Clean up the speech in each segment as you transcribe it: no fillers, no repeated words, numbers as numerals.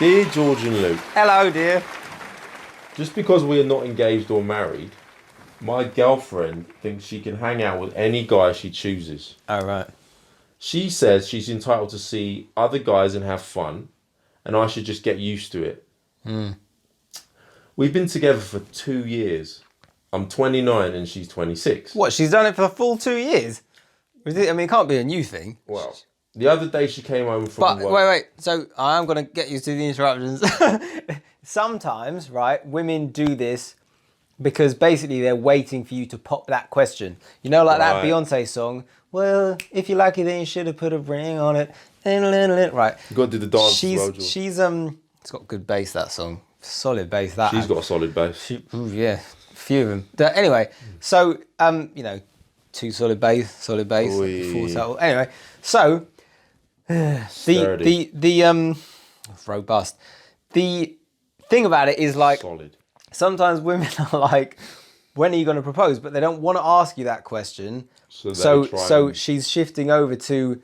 Dear George and Luke, Hello, dear. just because we are not engaged or married, my girlfriend thinks she can hang out with any guy she chooses. Oh, right. She says she's entitled to see other guys and have fun, and I should just get used to it. We've been together for 2 years. I'm 29 and she's 26. What, she's done it for the full 2 years? I mean, it can't be a new thing. Well, the other day she came home from But work. wait. So I am going to get used to the interruptions. Sometimes, right, women do this because basically they're waiting for you to pop that question. You know, like that Right. Beyonce song. Well, if you like it, then you should have put a ring on it. Right. You got to do the dance as well, George. It's got good bass, that song. Solid bass, that. She's got a solid bass. Yeah, a few of them. Anyway, so you know, two solid bass, Oy. four total. Anyway, so Sturdy. robust. The thing about it is like Solid. sometimes women are like, when are you going to propose? But they don't want to ask you that question. So So she's shifting over to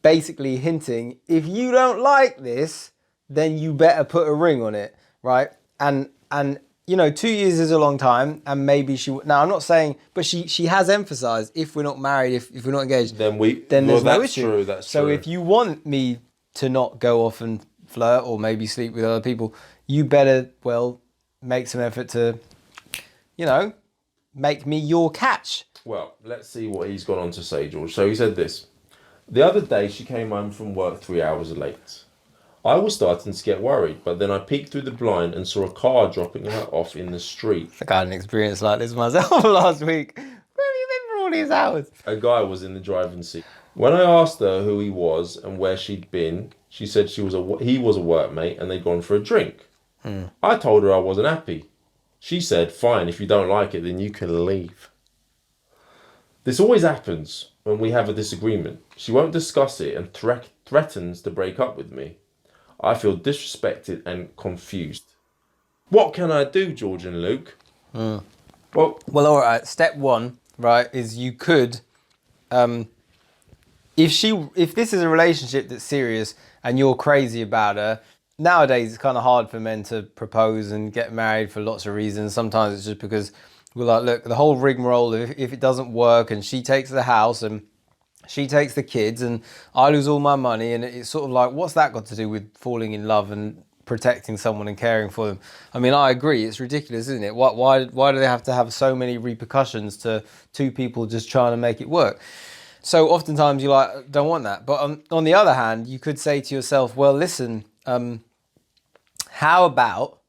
basically hinting, if you don't like this, then you better put a ring on it, right? And you know, 2 years is a long time, and maybe now I'm not saying, but she has emphasized, if we're not married, if we're not engaged, then there's no that's issue. true. That's so true. if you want me to not go off and flirt or maybe sleep with other people, you better make some effort to, you know, make me your catch. Well, let's see what he's gone on to say, George. So he said this. The other day she came home from work 3 hours late. I was starting to get worried, but then I peeked through the blind and saw a car dropping her off in the street. I think I had an experience like this myself last week. Where have you been for all these hours? A guy was in the driving seat. When I asked her who he was and where she'd been, she said he was a workmate and they'd gone for a drink. I told her I wasn't happy. She said, fine, if you don't like it, then you can leave. This always happens when we have a disagreement. She won't discuss it and threatens to break up with me. I feel disrespected and confused. What can I do, George and Luke? Well, all right. Step one, right, is you could, if this is a relationship that's serious and you're crazy about her. Nowadays, it's kind of hard for men to propose and get married for lots of reasons. Sometimes it's just because we're like, look, the whole rigmarole, if it doesn't work and she takes the house and she takes the kids and I lose all my money, and it's sort of like, what's that got to do with falling in love and protecting someone and caring for them? I mean, I agree, it's ridiculous, isn't it? Why do they have to have so many repercussions to two people just trying to make it work? So oftentimes you like don't want that. But on the other hand, you could say to yourself, well, listen, how about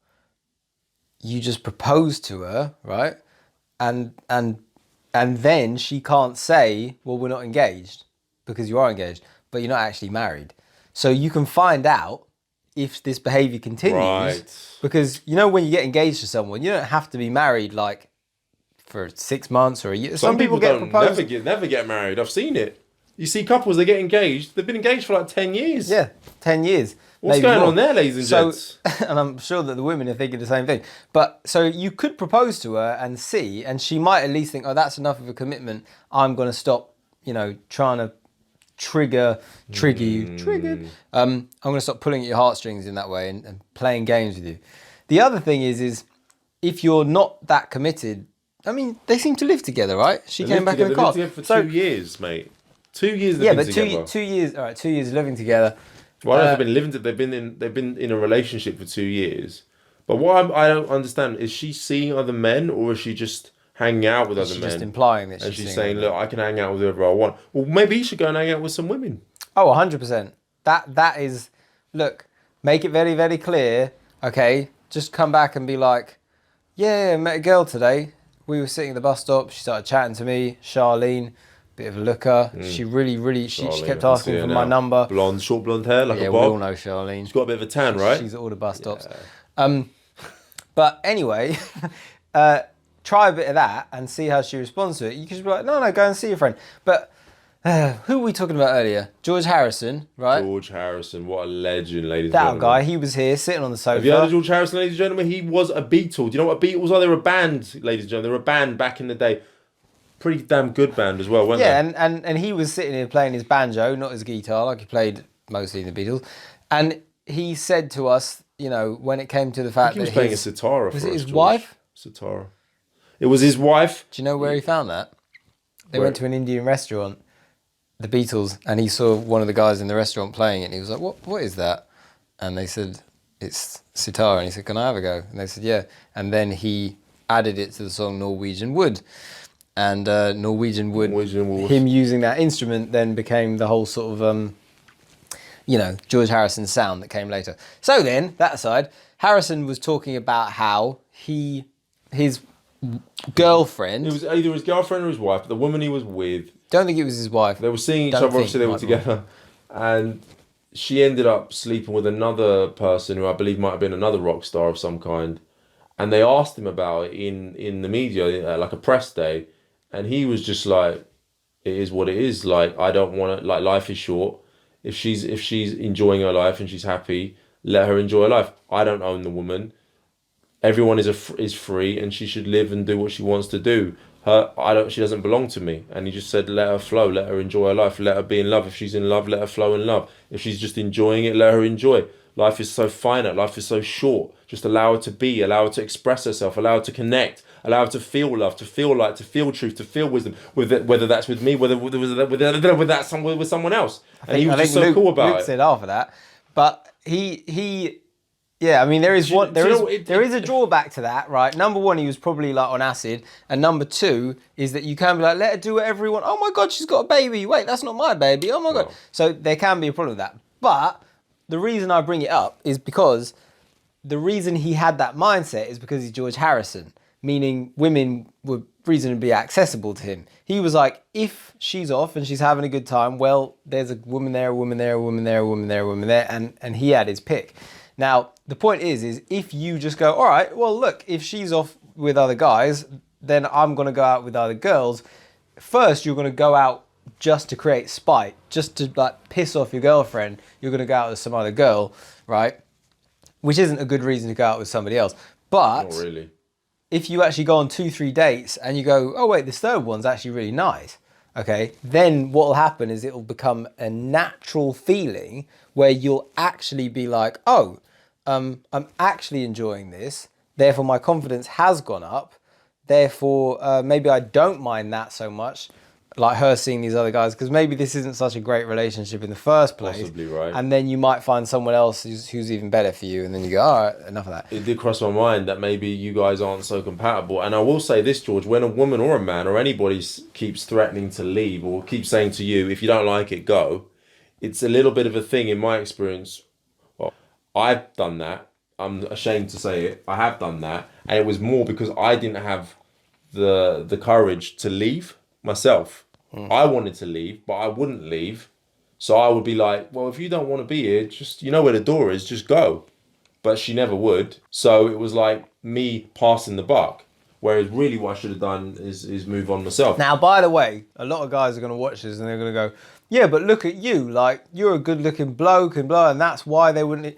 you just propose to her, right? And then she can't say, well, we're not engaged, because you are engaged, but you're not actually married. So you can find out if this behavior continues. Right. Because, you know, when you get engaged to someone, you don't have to be married like for 6 months or a year. Some people get don't proposed. never get married. I've seen it. You see couples, they get engaged. They've been engaged for like 10 years. Yeah, 10 years. What's maybe going more. on there, ladies and gents? And I'm sure that the women are thinking the same thing. But so you could propose to her and see, and she might at least think, oh, that's enough of a commitment. I'm going to stop, you know, trying to trigger you. Triggered. I'm going to stop pulling at your heartstrings in that way and playing games with you. The other thing is if you're not that committed, I mean, they seem to live together, right? She came back in the car. They lived together for 2 years, mate. 2 years they've been together. Yeah, but 2 years. All right, 2 years living together. Well, I don't know if they've been living. They've been in a relationship for 2 years. But what I don't understand is she seeing other men, or is she just hanging out with other men? She's just implying that and she's she's seeing saying, "Look, I can hang out with whoever I want." Well, maybe you should go and hang out with some women. Oh, 100%. That is, look, make it very, very clear. Okay, just come back and be like, yeah, I met a girl today. We were sitting at the bus stop. She started chatting to me, Charlene. Bit of a looker. She really, she kept asking for my number. Blonde, short blonde hair, like a bob. Yeah, we all know Charlene. She's got a bit of a tan, right? She's at all the bus stops. But anyway, try a bit of that and see how she responds to it. You can just be like, no, go and see your friend. But who were we talking about earlier? George Harrison, right? George Harrison, what a legend, ladies and gentlemen. That guy, he was here sitting on the sofa. Have you heard of George Harrison, ladies and gentlemen? He was a Beatle. Do you know what Beatles are? They were a band, ladies and gentlemen. They were a band back in the day. Pretty damn good band as well, weren't they? Yeah, and he was sitting here playing his banjo, not his guitar, like he played mostly in the Beatles. And he said to us, when it came to the I fact think he was that playing a sitar for was us, it his George. wife? Sitar. It was his wife. Do you know where he found that? They Where? went to an Indian restaurant, the Beatles, and he saw one of the guys in the restaurant playing it, and he was like, "What is that?" And they said, "It's sitar." And he said, "Can I have a go?" And they said, "Yeah." And then he added it to the song Norwegian Wood. And Norwegian Wood, him using that instrument then became the whole sort of, George Harrison's sound that came later. So then, that aside, Harrison was talking about how his girlfriend... It was either his girlfriend or his wife, but the woman he was with... Don't think it was his wife. They were seeing each other, obviously they were together. And she ended up sleeping with another person who I believe might have been another rock star of some kind. And they asked him about it in the media, like a press day. And he was just like, it is what it is. Like, I don't want to... Like, life is short. If she's enjoying her life and she's happy, let her enjoy her life. I don't own the woman. Everyone is free, and she should live and do what she wants to do. She doesn't belong to me. And he just said, let her flow, let her enjoy her life, let her be in love. If she's in love, let her flow in love. If she's just enjoying it, let her enjoy. Life is so finite, life is so short. Just allow her to be, allow her to express herself, allow her to connect, allow her to feel love, to feel light, to feel truth, to feel wisdom. Whether that's with me, whether with someone else. And he was just so cool about it. Luke said after that, but he. Yeah, I mean, there is a drawback to that, right? Number one, he was probably like on acid, and number two is that you can be like, let her do whatever you want. Oh my God, she's got a baby. Wait, that's not my baby. Oh my God. So there can be a problem with that. But the reason I bring it up is because the reason he had that mindset is because he's George Harrison, meaning women were reasonably accessible to him. He was like, if she's off and she's having a good time, well, there's a woman there, a woman there, a woman there, a woman there, a woman there, and he had his pick. Now, the point is if you just go, all right, well, look, if she's off with other guys, then I'm going to go out with other girls. First, you're going to go out just to create spite, just to like piss off your girlfriend. You're going to go out with some other girl, right? Which isn't a good reason to go out with somebody else. But not really. If you actually go on 2-3 dates and you go, oh wait, this third one's actually really nice, okay, then what will happen is it will become a natural feeling where you'll actually be like, oh, I'm actually enjoying this, therefore my confidence has gone up, therefore maybe I don't mind that so much, like her seeing these other guys, because maybe this isn't such a great relationship in the first place. Possibly, right. And then you might find someone else who's even better for you, and then you go, all right, enough of that. It did cross my mind that maybe you guys aren't so compatible. And I will say this, George, when a woman or a man or anybody keeps threatening to leave or keeps saying to you, if you don't like it, go, it's a little bit of a thing in my experience. Well, I've done that. I'm ashamed to say it. I have done that. And it was more because I didn't have the courage to leave myself. I wanted to leave, but I wouldn't leave. So I would be like, well, if you don't want to be here, just, you know where the door is, just go. But she never would. So it was like me passing the buck. Whereas really what I should have done is move on myself. Now, by the way, a lot of guys are going to watch this and they're going to go, yeah, but look at you. Like, you're a good looking bloke and blah, and that's why they wouldn't.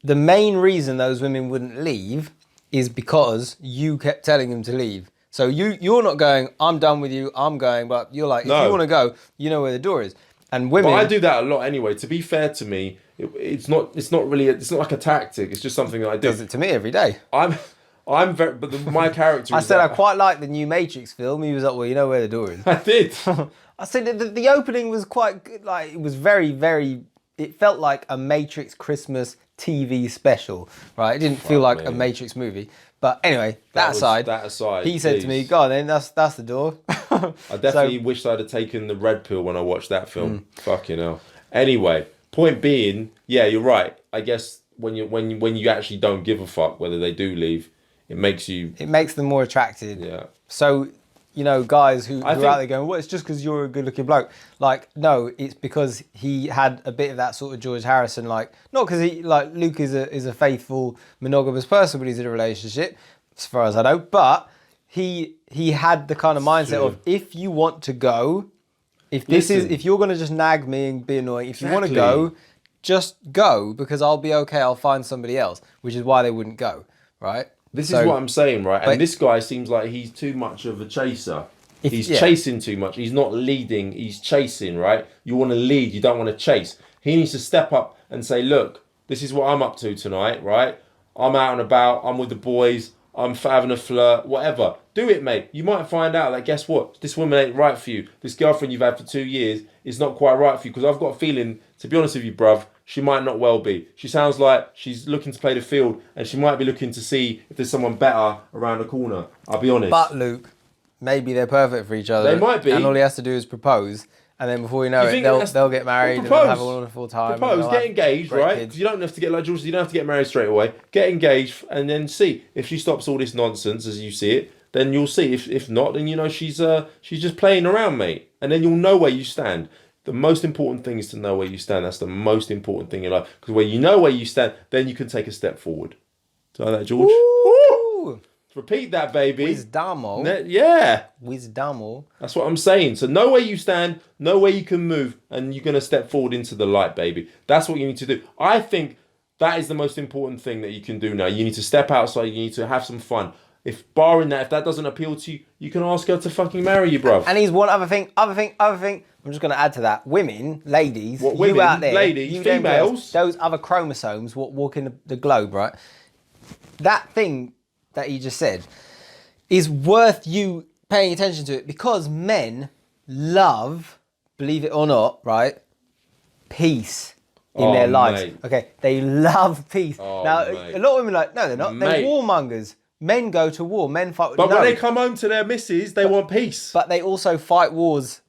The main reason those women wouldn't leave is because you kept telling them to leave. So you're not going, I'm done with you, I'm going, but you're like, if you want to go, you know where the door is. And women... But I do that a lot anyway. To be fair to me, it's not like a tactic. It's just something that I do. Does it to me every day. I'm very... But my character I said I quite like the new Matrix film. He was like, well, you know where the door is. I did. I said the opening was quite good. Like, it was very, very... It felt like a Matrix Christmas TV special, right? It didn't feel like a Matrix movie. But anyway, that aside, he said to me, go on then, that's the door. I definitely wished I'd have taken the red pill when I watched that film. Fucking hell. Anyway, point being, yeah, you're right. I guess when you actually don't give a fuck whether they do leave, it makes them more attracted. Yeah. So, you know, guys who are out there going, well, it's just because you're a good looking bloke. Like, no, it's because he had a bit of that sort of George Harrison, like, not because he, like, Luke is a faithful, monogamous person when he's in a relationship, as far as I know, but he had the kind of mindset of, if you want to go, if you're going to just nag me and be annoying, if you want to go, just go, because I'll be okay, I'll find somebody else, which is why they wouldn't go, right? This is what I'm saying, right? And this guy seems like he's too much of a chaser. He's chasing too much. He's not leading, he's chasing, right? You want to lead, you don't want to chase. He needs to step up and say, look, This is what I'm up to tonight, right? I'm out and about. I'm with the boys. I'm having a flirt, whatever. Do it, mate. You might find out that, guess what? This woman ain't right for you. This girlfriend you've had for 2 years is not quite right for you. Because I've got a feeling, to be honest with you, bruv, she might not well be. She sounds like she's looking to play the field, and she might be looking to see if there's someone better around the corner. I'll be honest. But Luke, maybe they're perfect for each other. They might be. And all he has to do is propose. And then before you know it, they'll get married and they'll have a wonderful time. Propose, get engaged, right? Kids. You don't have to get, like George, you don't have to get married straight away. Get engaged and then see. If she stops all this nonsense as you see it, then you'll see. If not, then you know she's just playing around, mate. And then you'll know where you stand. The most important thing is to know where you stand. That's the most important thing in life. Because when you know where you stand, then you can take a step forward. So that, George. Ooh. Repeat that, baby. Wisdomo. Yeah. Wisdomo. That's what I'm saying. So know where you stand, know where you can move, and you're going to step forward into the light, baby. That's what you need to do. I think that is the most important thing that you can do now. You need to step outside. You need to have some fun. If that doesn't appeal to you, you can ask her to fucking marry you, bruv. And here's one other thing. I'm just going to add to that. Women, ladies, women, you out there, ladies, you females, girls, those other chromosomes walking the globe, right? That thing that he just said is worth you paying attention to it, because men love, believe it or not, right, peace in their lives. Mate. Okay, they love peace. Now, mate. a lot of women are like, no, they're not. Mate. They're warmongers. Men go to war. Men fight. But when they come home to their missus, they want peace. But they also fight wars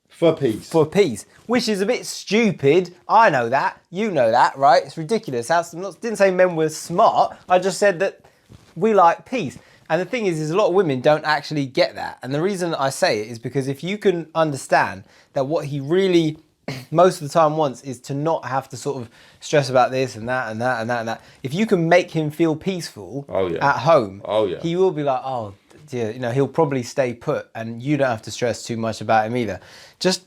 for peace. For peace, which is a bit stupid. I know that. You know that, right? It's ridiculous. I didn't say men were smart. I just said that we like peace. And the thing is a lot of women don't actually get that. And the reason I say it is because if you can understand that what he really most of the time wants is to not have to sort of stress about this and that and that and that and that. If you can make him feel peaceful at home, he will be like, oh dear, he'll probably stay put, and you don't have to stress too much about him either. Just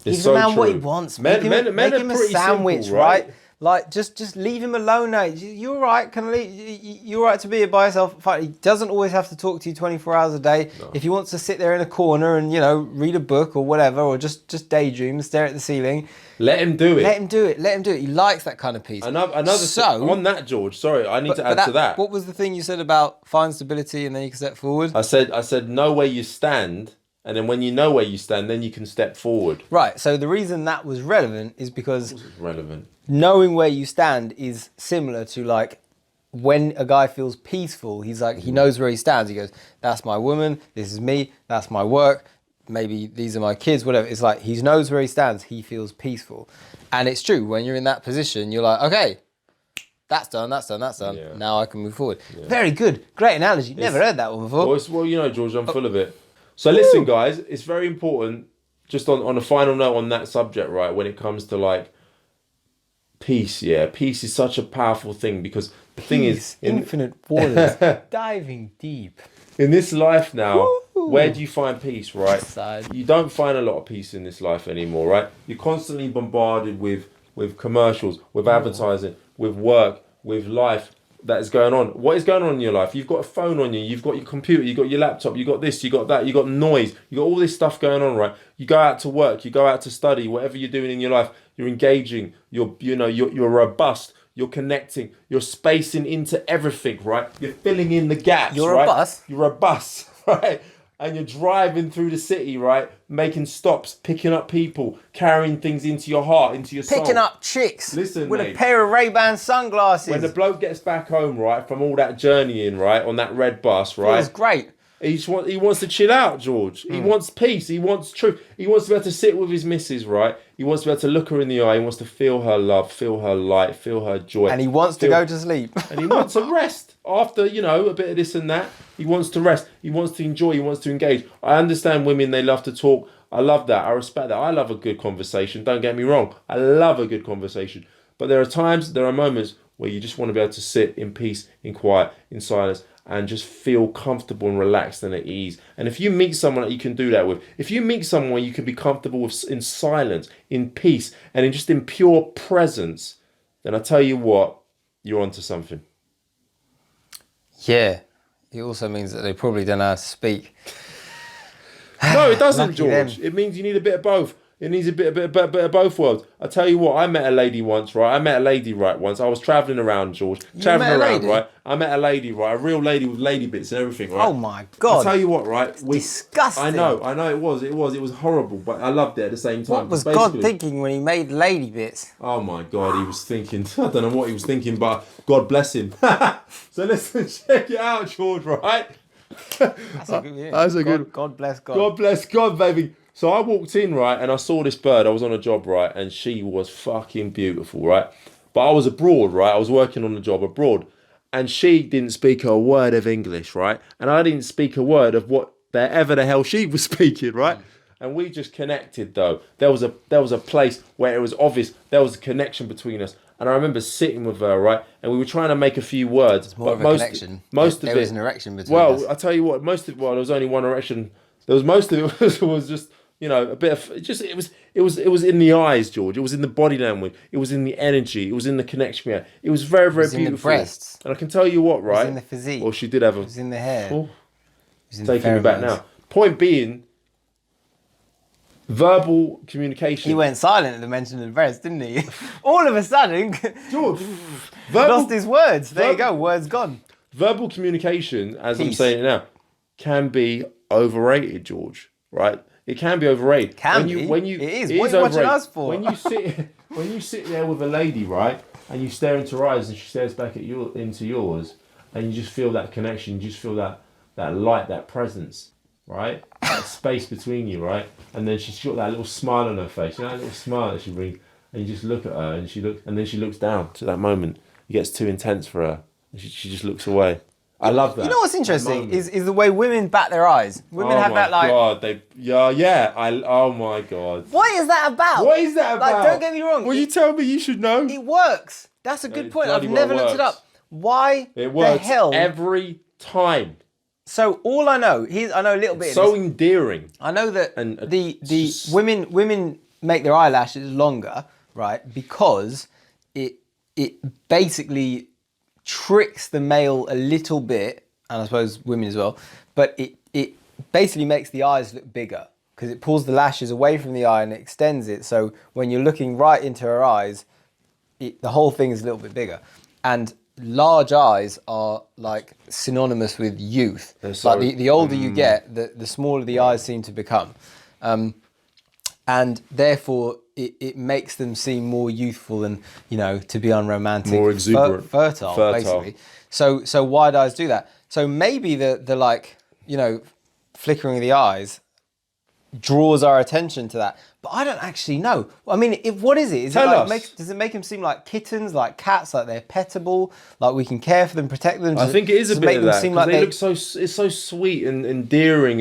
give the man what he wants. Make him a sandwich, simple, right? Like, just leave him alone now. You're all right. You're all right to be by yourself. He doesn't always have to talk to you 24 hours a day. No. If he wants to sit there in a corner and, read a book or whatever, or just daydream, stare at the ceiling. Let him do it. Let him do it. He likes that kind of peace. Another thing, on that, George, sorry, I need to add to that. What was the thing you said about find stability and then you can step forward? I said know where you stand. And then when you know where you stand, then you can step forward. Right. So the reason that was relevant is because relevant. Knowing where you stand is similar to, like, when a guy feels peaceful, he's like, he knows where he stands. He goes, that's my woman, this is me, that's my work, maybe these are my kids, whatever. It's like he knows where he stands, he feels peaceful. And it's true, when you're in that position, you're like, okay, that's done. Yeah. Now I can move forward. Yeah. Very good. Great analogy. Never heard that one before. Well, George, I'm full of it. So listen, guys, it's very important, just on a final note on that subject, right, when it comes to, like, peace, peace is such a powerful thing, because the thing is, infinite waters, diving deep. In this life now, where do you find peace, right? Side. You don't find a lot of peace in this life anymore, right? You're constantly bombarded with commercials, with advertising, with work, with life that is going on. What is going on in your life? You've got a phone on you, you've got your computer, you've got your laptop, you've got this, you got that, you got noise, you got all this stuff going on, right? You go out to work, you go out to study, whatever you're doing in your life, you're engaging, you're robust, you're connecting, you're spacing into everything, right? You're filling in the gaps, You're right? a bus. You're a bus, right? And you're driving through the city, right? Making stops, picking up people, carrying things into your heart, into your soul. Picking up chicks. Listen, with mate, a pair of Ray-Ban sunglasses. when the bloke gets back home, right, from all that journeying, right, on that red bus, right? Feels great. He wants to chill out, George. He wants peace. He wants truth. He wants to be able to sit with his missus, right? He wants to be able to look her in the eye. He wants to feel her love, feel her light, feel her joy. And he wants to go to sleep. And he wants to rest. After, a bit of this and that, he wants to rest. He wants to enjoy. He wants to engage. I understand women, they love to talk. I love that. I respect that. I love a good conversation. Don't get me wrong. I love a good conversation. But there are moments where you just want to be able to sit in peace, in quiet, in silence, and just feel comfortable and relaxed and at ease. And if you meet someone that you can do that with, if you meet someone you can be comfortable with in silence, in peace, and in pure presence, then I tell you what, you're onto something. Yeah. It also means that they probably don't know how to speak. No, it doesn't, Lucky George. them. It means you need a bit of both. It needs a bit of both worlds. I tell you what, I met a lady once, right? Once. I was travelling around, George. Travelling around, right? I met a lady, right? A real lady with lady bits and everything, right? Oh my God. I tell you what, right? Disgusting. I know it was horrible, but I loved it at the same time. What was God thinking when he made lady bits? Oh my God, he was thinking, I don't know what he was thinking, but God bless him. So listen, check it out, George, right? That's a good, yeah. That's a good. God bless God. God bless God, baby. So I walked in, right, and I saw this bird. I was on a job, right, and she was fucking beautiful, right? But I was abroad, right? I was working on a job abroad, and she didn't speak a word of English, right? And I didn't speak a word of whatever the hell she was speaking, right? And we just connected, though. There was a place where it was obvious there was a connection between us. And I remember sitting with her, right, and we were trying to make a few words. It's more of a connection. There was an erection between us. Well, I tell you what, there was only one erection. Most of it was just, a bit of it was in the eyes, George. It was in the body language. It was in the energy. It was in the connection we had. It was very, very beautiful. In the breasts. And I can tell you what, right? It was in the physique. Well, she did have It was in the hair. Oh, it was in taking me back now. Point being, verbal communication. He went silent at the mention of the breast, didn't he? All of a sudden, George, lost his words. There you go, words gone. Verbal communication, as I'm saying it now, can be overrated, George. Right? It can be overrated. It is. What are you watching us for? When you sit there with a lady, right, and you stare into her eyes, and she stares back at into yours, and you just feel that connection, you just feel that light, that presence, right? That space between you, right? And then she's got that little smile on her face, that little smile that she brings, and you just look at her, and then she looks down to that moment. It gets too intense for her, and she just looks away. I love that. You know what's interesting is the way women bat their eyes. Women have that like. Oh my God, oh my God. What is that about? What is that about? Like, don't get me wrong. Well, you tell me, you should know. It works. That's a good point. I've never looked it up. Why it works the hell? Every time. So all I know, I know a little bit. So endearing. I know that the women make their eyelashes longer, right? Because it basically tricks the male a little bit, and I suppose women as well, but it basically makes the eyes look bigger because it pulls the lashes away from the eye and extends it. So when you're looking right into her eyes, the whole thing is a little bit bigger. And large eyes are like synonymous with youth. Like the older you get, the smaller the eyes seem to become. And therefore it makes them seem more youthful and, to be unromantic. More exuberant. Fertile, basically. So wide eyes do that. So maybe the like, flickering of the eyes draws our attention to that. But I don't actually know. I mean, what is it? Does it make them seem like kittens, like cats, like they're pettable, like we can care for them, protect them? I think it is a bit of that. Because they look it's so sweet and endearing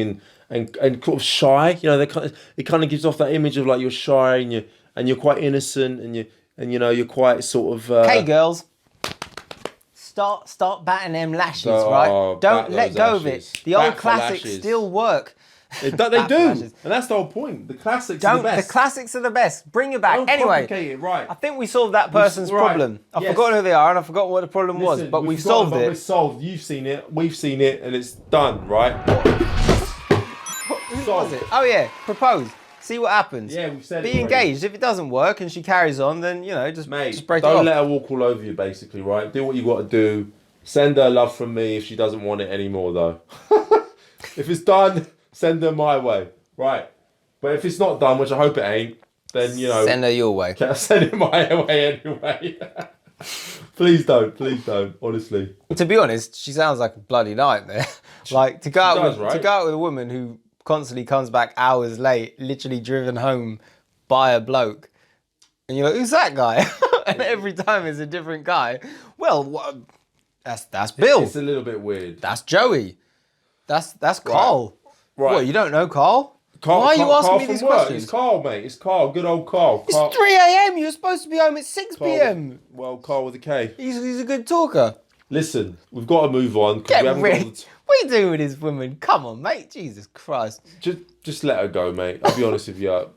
and kind of shy. It kind of gives off that image of like you're shy and you're quite innocent and you're quite sort of. Hey girls, start batting them lashes, right? Don't let go of it. The old classics still work. They do, and that's the whole point. The classics are the best. The classics are the best. Bring it back. Don't complicate it, right? I think we solved that person's problem. I've forgotten who they are and I've forgotten what the problem was, but we've solved it. It's solved. You've seen it, we've seen it, and it's done, right? Who was it? Oh yeah, propose. See what happens. Yeah, we've said it. Be engaged. If it doesn't work and she carries on, then just break it off. Don't let her walk all over you, basically, right? Do what you got to do. Send her love from me if she doesn't want it anymore, though. If it's done, send her my way, right? But if it's not done, which I hope it ain't, then send her your way. Send it my way anyway. Please don't, honestly. To be honest, she sounds like a bloody nightmare. Like to go out with a woman who constantly comes back hours late, literally driven home by a bloke, and you're like, who's that guy? And every time it's a different guy. Well, that's Bill. It's a little bit weird. That's Joey. That's Carl. Right. What, you don't know Carl? Why are you asking me these questions? It's Carl, mate. It's Carl. Good old Carl. It's 3 a.m. You're supposed to be home at 6 p.m. Carl with a K. He's a good talker. Listen, we've got to move on. Get ready. What are you doing with this woman? Come on, mate. Jesus Christ. Just let her go, mate. I'll be honest with you.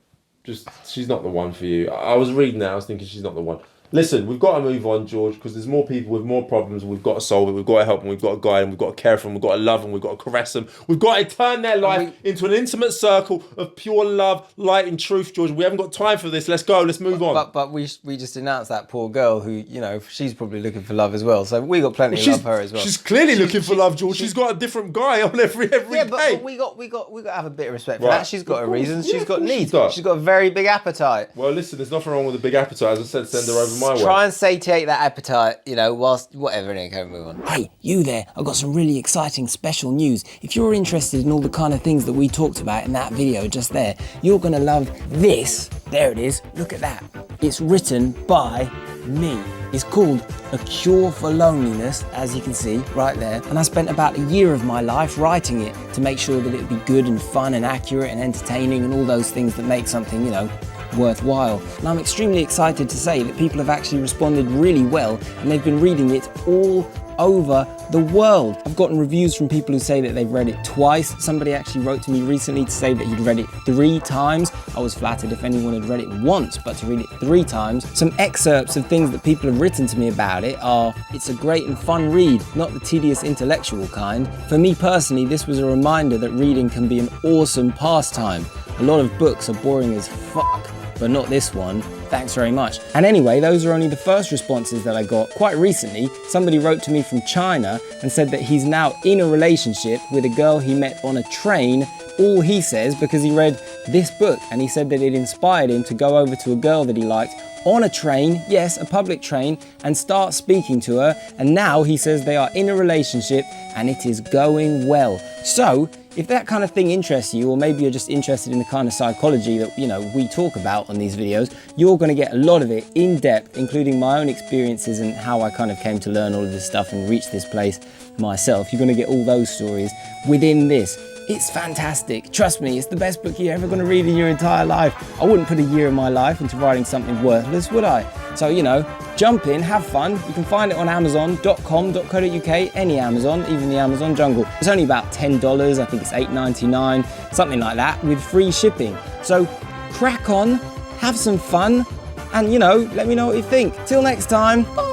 She's not the one for you. I was reading that. I was thinking she's not the one. Listen, we've got to move on, George, because there's more people with more problems. We've got to solve it. We've got to help them. We've got to guide them. We've got to care for them. We've got to love them. We've got to caress them. We've got to turn their life into an intimate circle of pure love, light, and truth, George. We haven't got time for this. Let's go. Let's move on. But we just announced that poor girl who, you know, she's probably looking for love as well. So we got plenty of love for her as well. She's clearly looking for love, George. She's got a different guy on every day. But we got to have a bit of respect for Right. that. She's got her reasons. Yeah, She's got needs. She's got a very big appetite. Well, listen, there's nothing wrong with a big appetite. As I said, send her over my way. Try and satiate that appetite, you know, whilst whatever. Anyway, can we move on? Hey, you there, I've got some really exciting special news. If you're interested in all the kind of things that we talked about in that video just there, you're gonna love this. There it is, look at that. It's written by me. It's called A Cure for Loneliness, as you can see right there. And I spent about a year of my life writing it to make sure that it would be good and fun and accurate and entertaining and all those things that make something, you know, worthwhile. And I'm extremely excited to say that people have actually responded really well and they've been reading it all over the world. I've gotten reviews from people who say that they've read it twice. Somebody actually wrote to me recently to say that he'd read it 3 times. I was flattered if anyone had read it once, but to read it 3 times. Some excerpts of things that people have written to me about it are, it's a great and fun read, not the tedious intellectual kind. For me personally, this was a reminder that reading can be an awesome pastime. A lot of books are boring as fuck, but not this one. Thanks very much. And anyway, those are only the first responses that I got. Quite recently, somebody wrote to me from China and said that he's now in a relationship with a girl he met on a train, all he says, because he read this book, and he said that it inspired him to go over to a girl that he liked on a train, yes, a public train, and start speaking to her. And now he says they are in a relationship and it is going well. So, if that kind of thing interests you, or maybe you're just interested in the kind of psychology that, you know, we talk about on these videos, you're going to get a lot of it in depth, including my own experiences and how I kind of came to learn all of this stuff and reach this place myself. You're going to get all those stories within this. It's fantastic. Trust me, it's the best book you're ever going to read in your entire life. I wouldn't put a year of my life into writing something worthless, would I? So, you know, jump in, have fun. You can find it on amazon.com.co.uk, any Amazon, even the Amazon jungle. It's only about $10, I think it's $8.99, something like that, with free shipping. So crack on, have some fun, and, you know, let me know what you think. Till next time, bye.